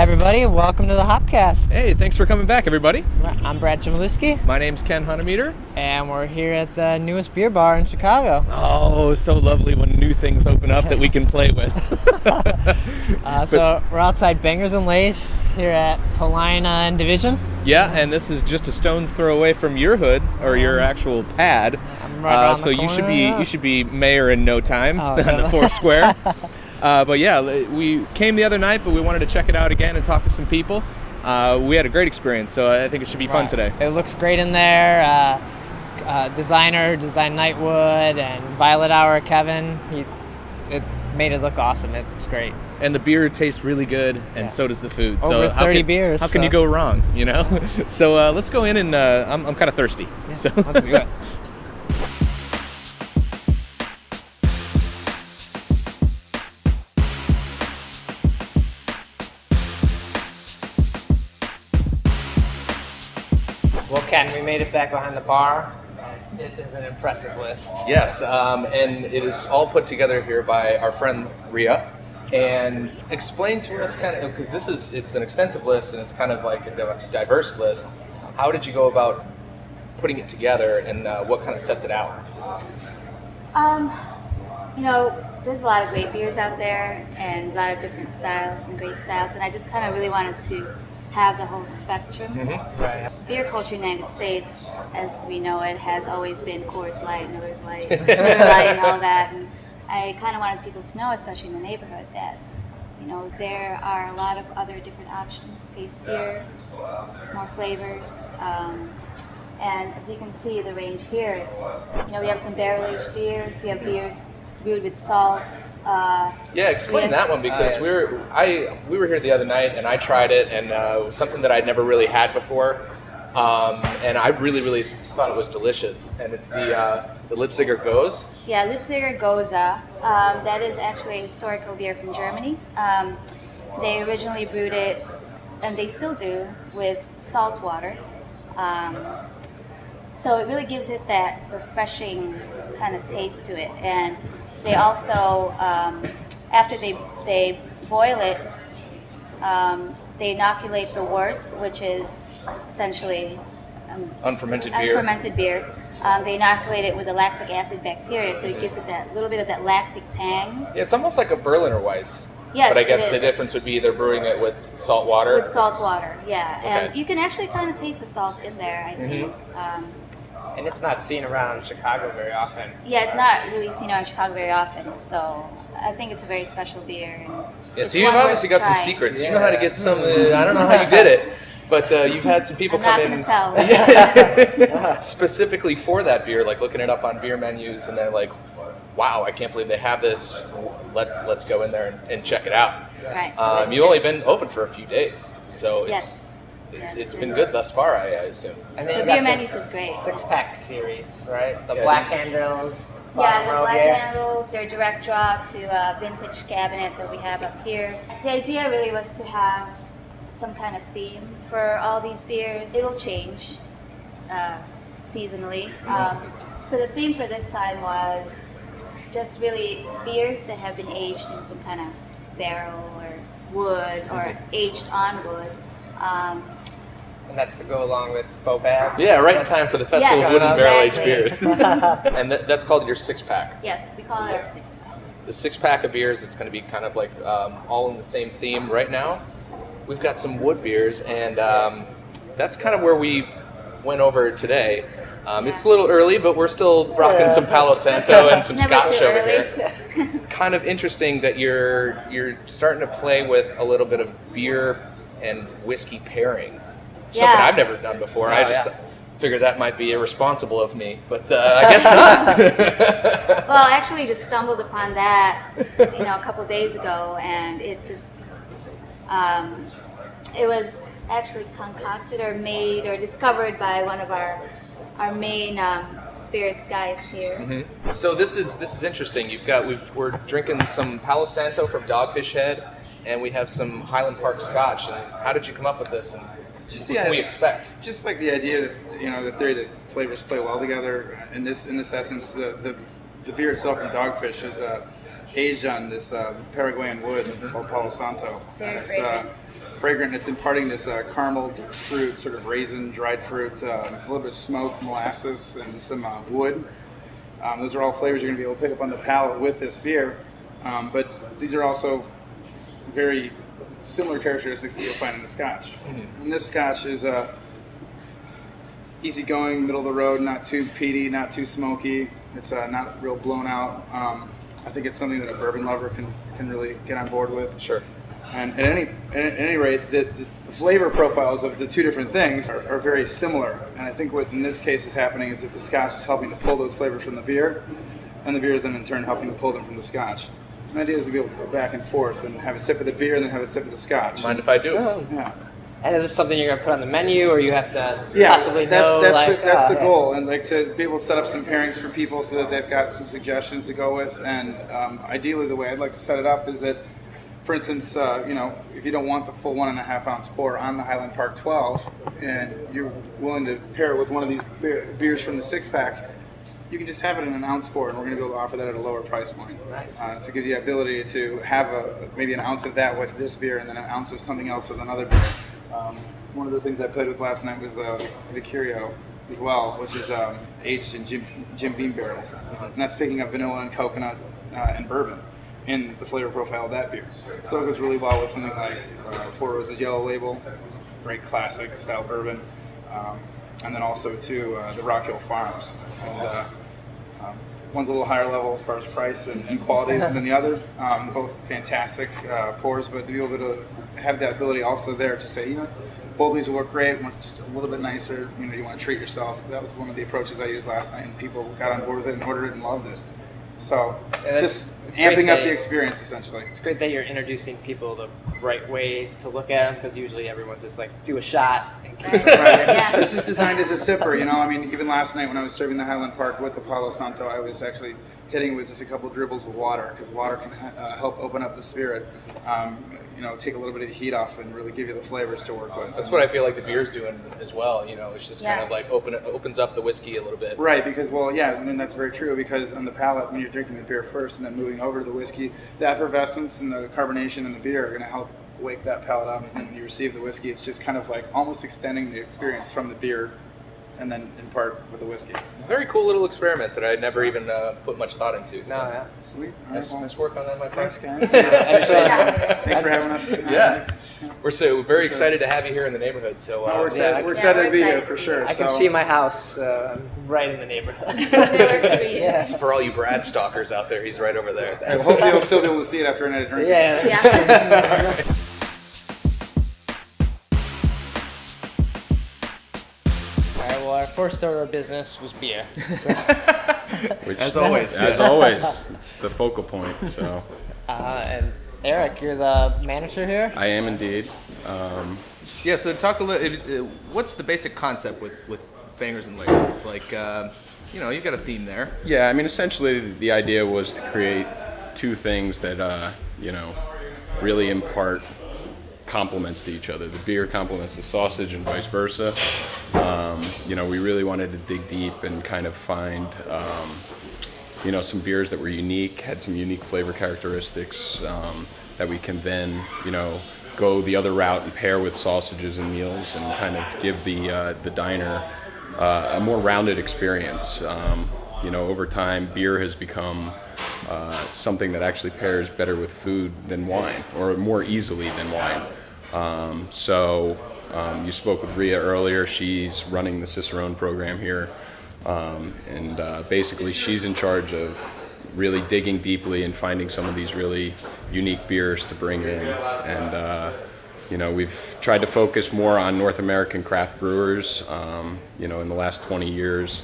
everybody. Welcome to the HopCast. Hey, thanks for coming back, everybody. I'm Brad Chmielewski, My name's Ken Hunnemeder. and we're here at the newest beer bar in Chicago. Oh, so lovely when new things open up that we can play with. So we're outside Bangers and Lace here at Paulina and Division. Yeah, and this is just a stone's throw away from your hood or your actual pad. I'm right around So the you should corner, be yeah. you should be mayor in no time Oh, on no. the fourth square. But yeah, we came the other night, but we wanted to check it out again and talk to some people. We had a great experience, so I think it should be fun Right. today. It looks great in there. Designer designed Nightwood and Violet Hour Kevin. It made it look awesome. It was great. And the beer tastes really good, and Yeah. so does the food. Over so 30 beers, How can so- you go wrong, you know? So let's go in and I'm kind of thirsty. Yeah, So let's do it. Well, Ken, we made it back behind the bar. It is an impressive list. Yes, and it is all put together here by our friend Ria. And explain to us kind of, because it's an extensive list and it's kind of like a diverse list. How did you go about putting it together, and what kind of sets it out? There's a lot of great beers out there and a lot of different styles and great styles, and I just kind of really wanted to have the whole spectrum. Right. Beer culture in the United States, as we know it, has always been Coors Light, Miller's Light, Miller Light, and all that. And I kind of wanted people to know, especially in the neighborhood, that there are a lot of other different options, tastier, more flavors. And as you can see, the range here, it's we have some barrel-aged beers, we have beers brewed with salt. Yeah, explain that one, because we were here the other night and I tried it, and it was something that I'd never really had before, and I really thought it was delicious. And it's the Leipziger Goes. Yeah, Leipziger Goza. That is actually a historical beer from Germany. They originally brewed it, and they still do, with salt water. So it really gives it that refreshing kind of taste to it. And they also, after they boil it, they inoculate the wort, which is essentially Unfermented beer. They inoculate it with a lactic acid bacteria, so it gives it that little bit of that lactic tang. Yeah, it's almost like a Berliner Weiss. Yes, but I guess it the is. difference would be they're brewing it with salt water. With salt water, yeah. And Okay. you can actually kind of taste the salt in there, I think. And it's not seen around Chicago very often. Yeah, it's not really seen around Chicago very often, so I think it's a very special beer. And Yeah, it's so you've one obviously worth got some trying. secrets. You know how to get some. I don't know how you did it, but you've had some people I'm come not in going to tell. specifically for that beer, like looking it up on beer menus, and they're like, "Wow, I can't believe they have this. Let's go in there and check it out." Right. You've only been open for a few days, so Yes. it's been good thus far, I assume. And So then you Beer got Menus this is great. 6-pack series, right? The Yeah, Black these- Handles. Yeah, Bottom the row black beer. handles, they're direct draw to a vintage cabinet that we have up here. The idea really was to have some kind of theme for all these beers. It will change seasonally. So the theme for this time was just really beers that have been aged in some kind of barrel or wood or aged on wood. And that's to go along with Faux Bad. Yeah, right in time for the Festival Yes, of Wooden Barrel-Aged exactly. Beers. And that's called your 6-pack. Yes, we call it our 6-pack. The 6-pack of beers, it's going to be kind of like all in the same theme right now. We've got some wood beers, and that's kind of where we went over today. It's a little early, but we're still rocking some Palo Santo and some Never Scotch too over early. here. Kind of interesting that you're starting to play with a little bit of beer and whiskey pairing. Something Yeah. I've never done before. Oh, I just yeah. figured that might be irresponsible of me, but I guess not. Well, I actually just stumbled upon that, a couple days ago, and it just, it was actually concocted or made or discovered by one of our main spirits guys here. So this is interesting. We're drinking some Palo Santo from Dogfish Head, and we have some Highland Park Scotch. And how did you come up with this? And Just what can we expect? Just like the idea that the theory that flavors play well together. In this essence, the beer itself from Dogfish is aged on this Paraguayan wood called Palo Santo. Very It's fragrant. fragrant. It's imparting this caramel fruit, sort of raisin, dried fruit, a little bit of smoke, molasses, and some wood. Those are all flavors you're going to be able to pick up on the palate with this beer. But these are also very similar characteristics that you'll find in the Scotch. And this Scotch is easygoing, middle of the road, not too peaty, not too smoky. It's not real blown out. I think it's something that a bourbon lover can really get on board with. Sure. And at any rate, the flavor profiles of the two different things are very similar. And I think what in this case is happening is that the Scotch is helping to pull those flavors from the beer, and the beer is then in turn helping to pull them from the Scotch. And the idea is to be able to go back and forth and have a sip of the beer and then have a sip of the Scotch. Mind if I do? Yeah. And is this something you're going to put on the menu, or you have to Yeah, possibly that's know? the goal, and like to be able to set up some pairings for people so that they've got some suggestions to go with. And ideally, the way I'd like to set it up is that, for instance, if you don't want the full 1.5 ounce pour on the Highland Park 12, and you're willing to pair it with one of these beers from the 6-pack, you can just have it in an ounce pour, and we're going to be able to offer that at a lower price point. Nice. So it gives you the ability to have maybe an ounce of that with this beer, and then an ounce of something else with another beer. One of the things I played with last night was the Curio as well, which is aged in Jim Beam barrels. And that's picking up vanilla and coconut and bourbon in the flavor profile of that beer. So it goes really well with something like Four Roses Yellow Label, great classic style bourbon. And then also to the Rock Hill Farms. And one's a little higher level as far as price and quality than the other. Both fantastic pours, but to be able to have that ability also there to say, both of these will work great. One's just a little bit nicer. You want to treat yourself. That was one of the approaches I used last night, and people got on board with it and ordered it and loved it. So just amping up the experience, essentially. It's great that you're introducing people the right way to look at them, because usually everyone's just like, do a shot and keep it Right. right. This is designed as a sipper, even last night when I was serving the Highland Park with the Palo Santo, I was actually hitting with just a couple dribbles of water, because water can help open up the spirit, take a little bit of the heat off and really give you the flavors to work with. That's what I feel like the beer's doing as well. It's just kind of like opens up the whiskey a little bit. Right, because, and that's very true, because on the palate, when you're drinking the beer first and then moving over to the whiskey, the effervescence and the carbonation in the beer are going to help wake that palate up, and then when you receive the whiskey, it's just kind of like almost extending the experience from the beer and then in part with the whiskey. Very cool little experiment that I never even put much thought into. So. No, yeah. Sweet. Nice work on that, my friend. Thanks, guys. Thanks for having us. We're so very excited to have you here in the neighborhood. So we're excited to be here for sure. I can see my house right in the neighborhood. It works for you. Yeah. for all you Brad stalkers out there, he's right over there. Hopefully you'll still be able to see it after a night of drinking. Yeah. Our first order of business was beer. So. Which, As always. As always, it's the focal point. So And Eric, you're the manager here? I am indeed. So talk a little. What's the basic concept with Bangers and Lace? It's like, you've got a theme there. Yeah, essentially the idea was to create two things that, really impart complements to each other. The beer complements the sausage and vice versa. We really wanted to dig deep and kind of find, some beers that were unique, had some unique flavor characteristics that we can then, go the other route and pair with sausages and meals and kind of give the diner a more rounded experience. Over time, beer has become something that actually pairs better with food than wine, or more easily than wine. You spoke with Ria earlier. She's running the Cicerone program here, and basically she's in charge of really digging deeply and finding some of these really unique beers to bring in. And we've tried to focus more on North American craft brewers. In the last 20 years,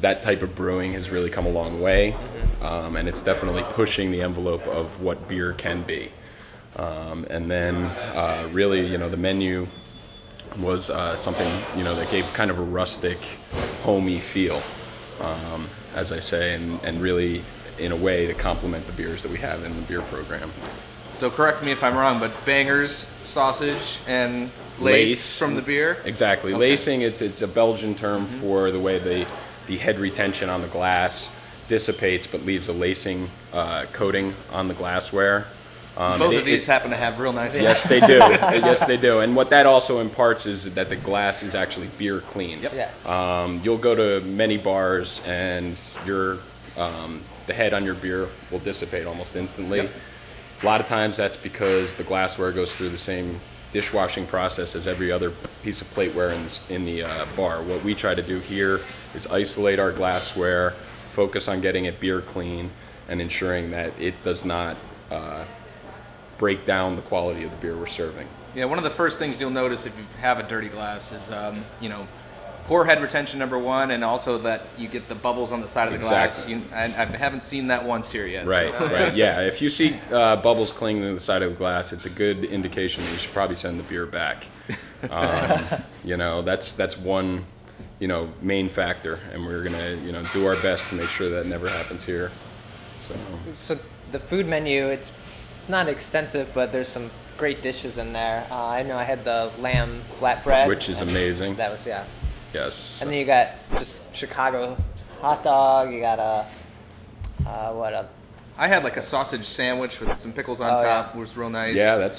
that type of brewing has really come a long way, and it's definitely pushing the envelope of what beer can be. And then really, the menu was something, that gave kind of a rustic, homey feel, as I say, and really in a way to complement the beers that we have in the beer program. So correct me if I'm wrong, but Bangers, sausage, and lace from the beer? Exactly. Okay. Lacing, it's a Belgian term for the way the head retention on the glass dissipates but leaves a lacing coating on the glassware. Both of these happen to have real nice. Yes, they do. Yes, they do. And what that also imparts is that the glass is actually beer clean. Yep. Yeah. You'll go to many bars and the head on your beer will dissipate almost instantly. Yep. A lot of times that's because the glassware goes through the same dishwashing process as every other piece of plateware in the bar. What we try to do here is isolate our glassware, focus on getting it beer clean, and ensuring that it does not break down the quality of the beer we're serving. Yeah, one of the first things you'll notice if you have a dirty glass is, poor head retention, number one, and also that you get the bubbles on the side of the glass. I haven't seen that once here yet. Right, so. right. Yeah, if you see bubbles clinging to the side of the glass, it's a good indication that you should probably send the beer back. That's one, main factor, and we're gonna, do our best to make sure that never happens here. So the food menu, it's not extensive, but there's some great dishes in there. I know I had the lamb flatbread, Which is amazing. That was Yes. And then you got just Chicago hot dog. You got I had like a sausage sandwich with some pickles on top. Yeah. Was real nice. Yeah,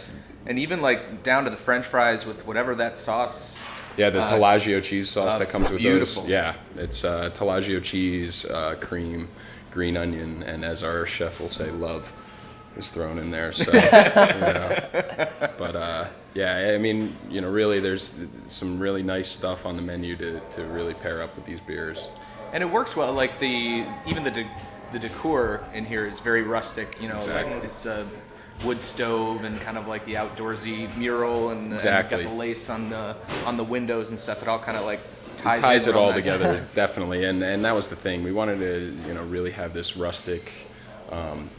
and even like down to the French fries with whatever that sauce. Yeah, the Tellagio cheese sauce that comes with beautiful. those. Yeah, it's Tellagio cheese, cream, green onion, and as our chef will say, love is thrown in there. So, but yeah, I mean, really, there's some really nice stuff on the menu to really pair up with these beers. And it works well. Like even the decor in here is very rustic. Exactly. Like this wood stove and kind of like the outdoorsy mural and, Exactly. and got the lace on the windows and stuff. It all kind of like ties it all nice. together, definitely. And that was the thing. We wanted to really have this rustic,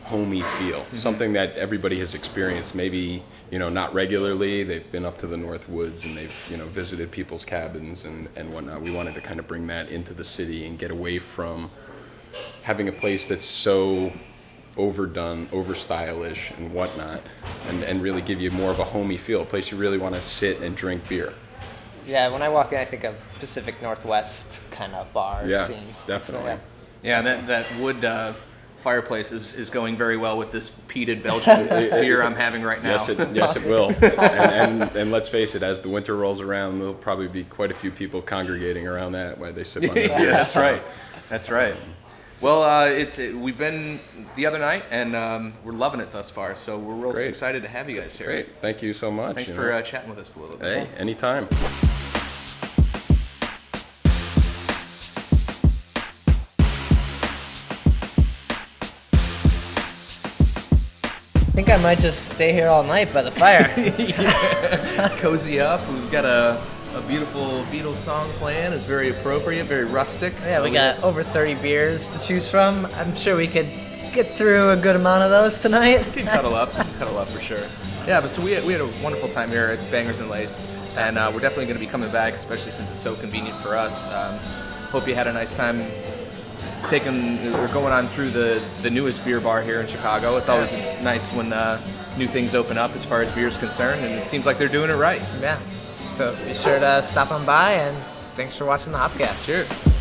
homey feel, Mm-hmm. something that everybody has experienced. Maybe not regularly. They've been up to the North Woods and they've visited people's cabins and whatnot. We wanted to kind of bring that into the city and get away from having a place that's so overdone, over stylish and whatnot, and really give you more of a homey feel, a place you really want to sit and drink beer. Yeah, when I walk in, I think of Pacific Northwest kind of bar scene. Definitely. So, Yeah, that wood fireplace is going very well with this peated Belgian beer I'm having right now. Yes, it will. and let's face it, as the winter rolls around, there'll probably be quite a few people congregating around that while they sip on the beer. That's right. That's right. Well, we've been the other night, and we're loving it thus far. So we're real Great. excited to have you guys here. Great. Thank you so much. Thanks for chatting with us for a little bit. Hey, anytime. I think I might just stay here all night by the fire. Cozy up. We've got a beautiful Beatles song playing. It's very appropriate, very rustic. Yeah, we got over 30 beers to choose from. I'm sure we could get through a good amount of those tonight. You can cuddle up for sure. Yeah, but so we had a wonderful time here at Bangers and Lace, and we're definitely going to be coming back, especially since it's so convenient for us. Hope you had a nice time going on through the newest beer bar here in Chicago. It's always nice when new things open up as far as beer is concerned, and it seems like they're doing it right. Yeah. So be sure to stop on by, and thanks for watching the HopCast. Cheers.